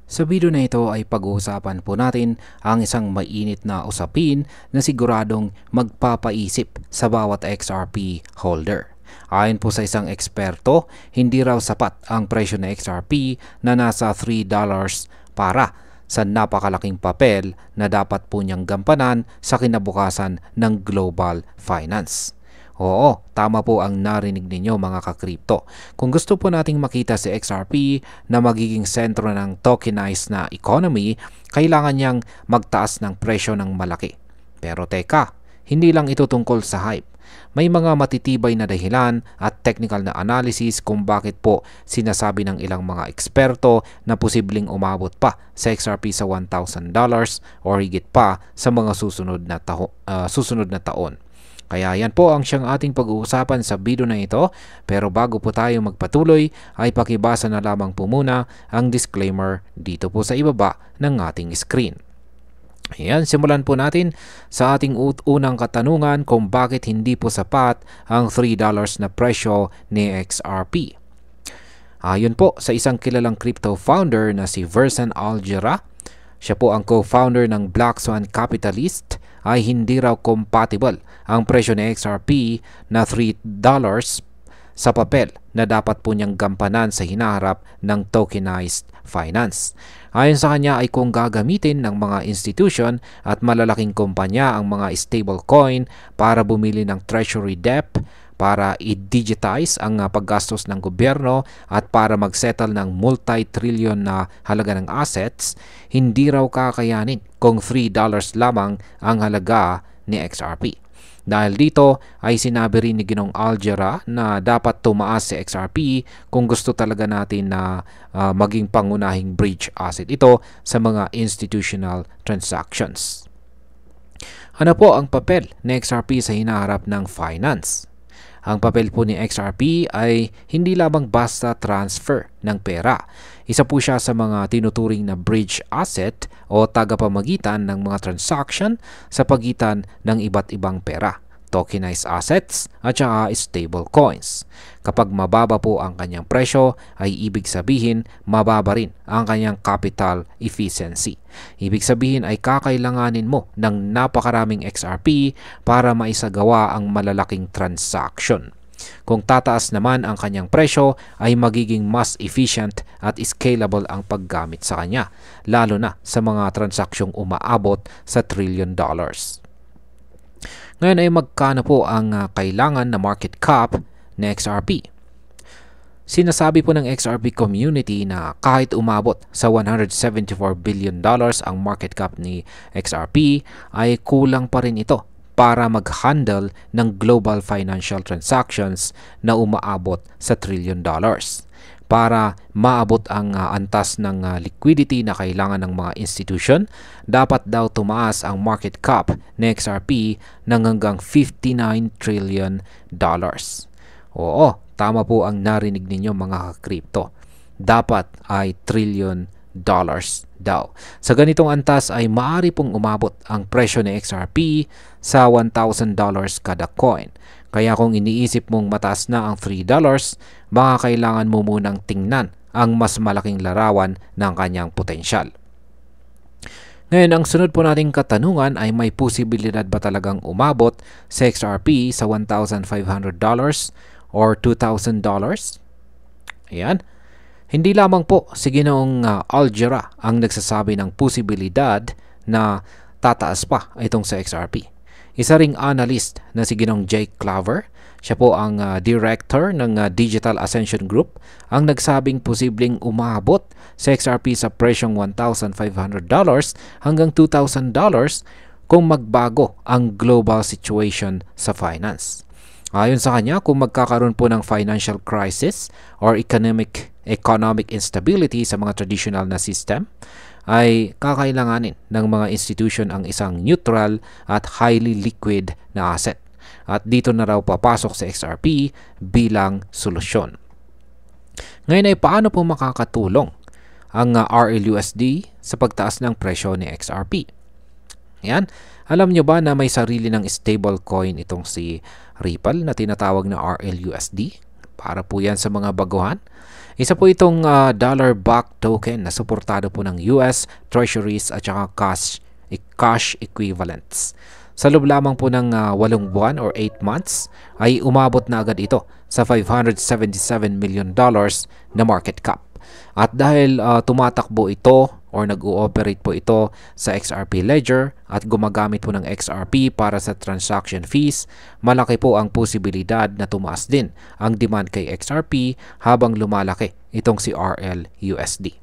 Sa video na ito ay pag-uusapan po natin ang isang mainit na usapin na siguradong magpapaisip sa bawat XRP holder. Ayon po sa isang eksperto, hindi raw sapat ang presyo ng XRP na nasa $3 para sa napakalaking papel na dapat po niyang gampanan sa kinabukasan ng global finance. Oo, tama po ang narinig ninyo mga ka-crypto. Kung gusto po nating makita si XRP na magiging sentro ng tokenized na economy, kailangan niyang magtaas ng presyo ng malaki. Pero teka, hindi lang ito tungkol sa hype. May mga matitibay na dahilan at technical na analysis kung bakit po sinasabi ng ilang mga eksperto na posibleng umabot pa sa XRP sa $1,000 o higit pa sa mga susunod na taon. Kaya yan po ang siyang ating pag-uusapan sa video na ito, pero bago po tayo magpatuloy ay pakibasa na lamang po muna ang disclaimer dito po sa ibaba ng ating screen. Ayan, simulan po natin sa ating unang katanungan kung bakit hindi po sapat ang $3 na presyo ni XRP. Ayon po sa isang kilalang crypto founder na si Versan Algera, siya po ang co-founder ng Black Swan Capitalist, ay hindi raw compatible ang presyo ng XRP na $3 sa papel na dapat po niyang gampanan sa hinaharap ng tokenized finance. Ayon sa kanya ay kung gagamitin ng mga institution at malalaking kumpanya ang mga stablecoin para bumili ng treasury debt, para i-digitize ang paggastos ng gobyerno at para mag-settle ng multi-trillion na halaga ng assets, hindi raw kakayanin kung $3 lamang ang halaga ni XRP. Dahil dito ay sinabi rin ni Ginong Algera na dapat tumaas si XRP kung gusto talaga natin na maging pangunahing bridge asset ito sa mga institutional transactions. Ano po ang papel ni XRP sa hinaharap ng finance? Ang papel po ni XRP ay hindi lamang basta transfer ng pera. Isa po siya sa mga tinuturing na bridge asset o tagapamagitan ng mga transaction sa pagitan ng iba't ibang pera, tokenized assets at saka stable coins. Kapag mababa po ang kanyang presyo ay ibig sabihin mababa rin ang kanyang capital efficiency. Ibig sabihin ay kakailanganin mo ng napakaraming XRP para maisagawa ang malalaking transaction. Kung tataas naman ang kanyang presyo ay magiging mas efficient at scalable ang paggamit sa kanya, lalo na sa mga transaksyong umaabot sa $1 trillion. Ngayon ay magkano po ang kailangan na market cap ng XRP? Sinasabi po ng XRP community na kahit umabot sa $174 billion ang market cap ni XRP ay kulang pa rin ito para mag-handle ng global financial transactions na umaabot sa $1 trillion. Para maabot ang antas ng liquidity na kailangan ng mga institution, dapat daw tumaas ang market cap ng XRP ng hanggang $59 trillion. Oo, tama po ang narinig ninyo mga ka-crypto. Dapat ay trillion dollars daw. Sa ganitong antas ay maaari pong umabot ang presyo ng XRP sa $1,000 kada coin. Kaya kung iniisip mong mataas na ang $3, baka kailangan mo munang tingnan ang mas malaking larawan ng kanyang potensyal. Ngayon, ang sunod po nating katanungan ay may posibilidad ba talagang umabot sa XRP sa $1,500 or $2,000? Ayan. Hindi lamang po si Ginoong Algera ang nagsasabi ng posibilidad na tataas pa itong sa XRP. Isa ring analyst na si Ginong Jake Claver, siya po ang director ng Digital Ascension Group, ang nagsabing posibleng umabot sa XRP sa presyong $1,500 hanggang $2,000 kung magbago ang global situation sa finance. Ayon sa kanya, kung magkakaroon po ng financial crisis or economic instability sa mga traditional na system, ay kakailanganin ng mga institution ang isang neutral at highly liquid na asset. At dito na raw papasok sa XRP bilang solusyon. Ngayon ay paano po makakatulong ang RLUSD sa pagtaas ng presyo ni XRP? Yan. Alam nyo ba na may sarili ng stablecoin itong si Ripple na tinatawag na RLUSD? para po yan sa mga baguhan. Isa po itong dollar-backed token na suportado po ng US Treasuries at saka cash equivalents. Sa loob lamang po ng 8 buwan or 8 months ay umabot na agad ito sa $577 million na market cap. At dahil tumatakbo ito or nag-ooperate po ito sa XRP Ledger at gumagamit po ng XRP para sa transaction fees, malaki po ang posibilidad na tumaas din ang demand kay XRP habang lumalaki itong si RLUSD.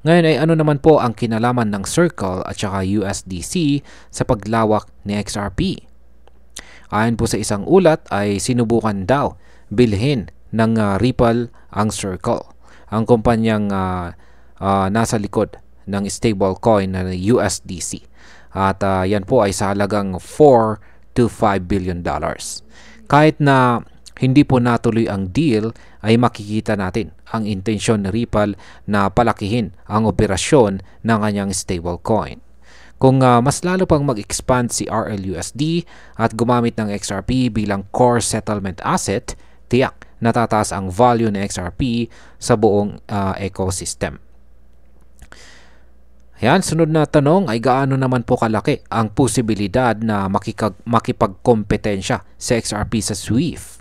Ngayon ay ano naman po ang kinalaman ng Circle at saka USDC sa paglawak ni XRP? Ayon po sa isang ulat ay sinubukan daw bilhin ng Ripple ang Circle, ang kumpanyang nasa likod ng stablecoin na USDC. At yan po ay sa halagang $4 to $5 billion. Kahit na hindi po natuloy ang deal, ay makikita natin ang intensyon ni Ripple na palakihin ang operasyon ng kanyang stablecoin. Kung mas lalo pang mag-expand si RLUSD at gumamit ng XRP bilang core settlement asset, tiyak natataas ang value ng XRP sa buong ecosystem. Yan, sunod na tanong ay gaano naman po kalaki ang posibilidad na makipagkompetensya sa XRP sa SWIFT?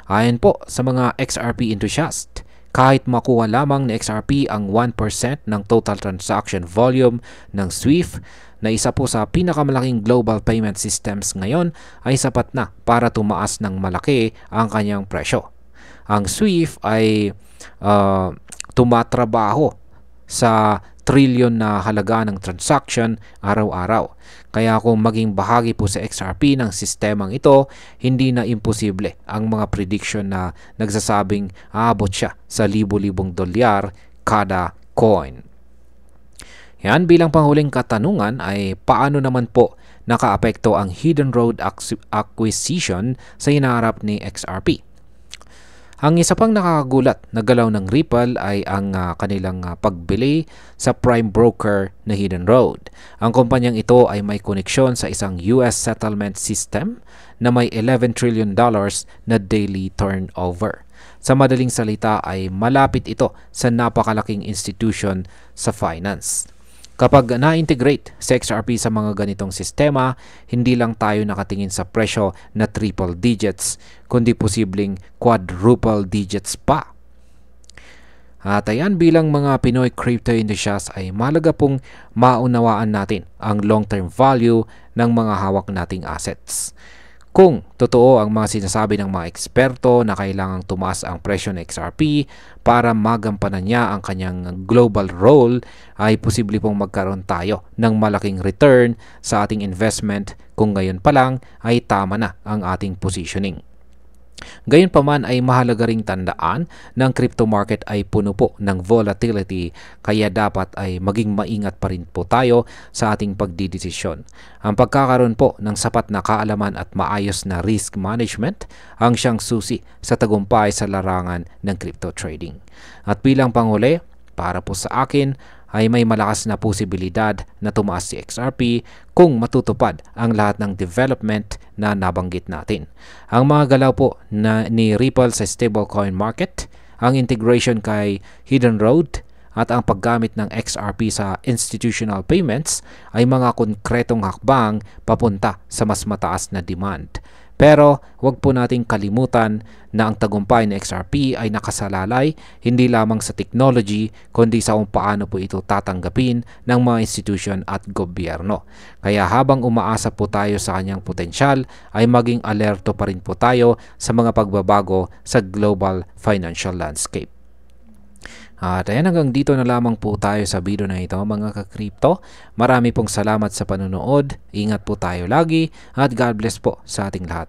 Ayon po sa mga XRP enthusiast, kahit makuha lamang ni XRP ang 1% ng total transaction volume ng SWIFT na isa po sa pinakamalaking global payment systems ngayon, ay sapat na para tumaas ng malaki ang kanyang presyo. Ang SWIFT ay tumatrabaho sa trilyon na halaga ng transaction araw-araw. Kaya kung maging bahagi po sa XRP ng sistemang ito, hindi na imposible ang mga prediction na nagsasabing aabot siya sa libo-libong dolyar kada coin. Yan, bilang panghuling katanungan ay paano naman po nakaapekto ang Hidden Road acquisition sa hinaharap ni XRP? Ang isa pang nakakagulat na galaw ng Ripple ay ang kanilang pagbili sa prime broker na Hidden Road. Ang kumpanyang ito ay may koneksyon sa isang US settlement system na may $11 trillion na daily turnover. Sa madaling salita ay malapit ito sa napakalaking institution sa finance. Kapag na-integrate sa XRP sa mga ganitong sistema, hindi lang tayo nakatingin sa presyo na triple digits, kundi posibleng quadruple digits pa. At ayan, bilang mga Pinoy crypto enthusiasts ay mahalaga pong maunawaan natin ang long-term value ng mga hawak nating assets. Kung totoo ang mga sinasabi ng mga eksperto na kailangang tumaas ang presyo ng XRP para magampanan niya ang kanyang global role, ay posible pong magkaroon tayo ng malaking return sa ating investment kung ngayon pa lang ay tama na ang ating positioning. Gayunpaman ay mahalaga ring tandaan na ang crypto market ay puno po ng volatility, kaya dapat ay maging maingat pa rin po tayo sa ating pagdidesisyon. Ang pagkakaroon po ng sapat na kaalaman at maayos na risk management ang siyang susi sa tagumpay sa larangan ng crypto trading. At bilang panghuli, para po sa akin, ay may malakas na posibilidad na tumaas si XRP kung matutupad ang lahat ng development na nabanggit natin. Ang mga galaw po ni Ripple sa stablecoin market, ang integration kay Hidden Road, at ang paggamit ng XRP sa institutional payments ay mga konkretong hakbang papunta sa mas mataas na demand. Pero huwag po nating kalimutan na ang tagumpay ng XRP ay nakasalalay hindi lamang sa technology kundi sa kung paano po ito tatanggapin ng mga institution at gobyerno. Kaya habang umaasa po tayo sa kanyang potensyal ay maging alerto pa rin po tayo sa mga pagbabago sa global financial landscape. At ayan, hanggang dito na lamang po tayo sa video na ito mga ka-crypto. Marami pong salamat sa panonood. Ingat po tayo lagi at God bless po sa ating lahat.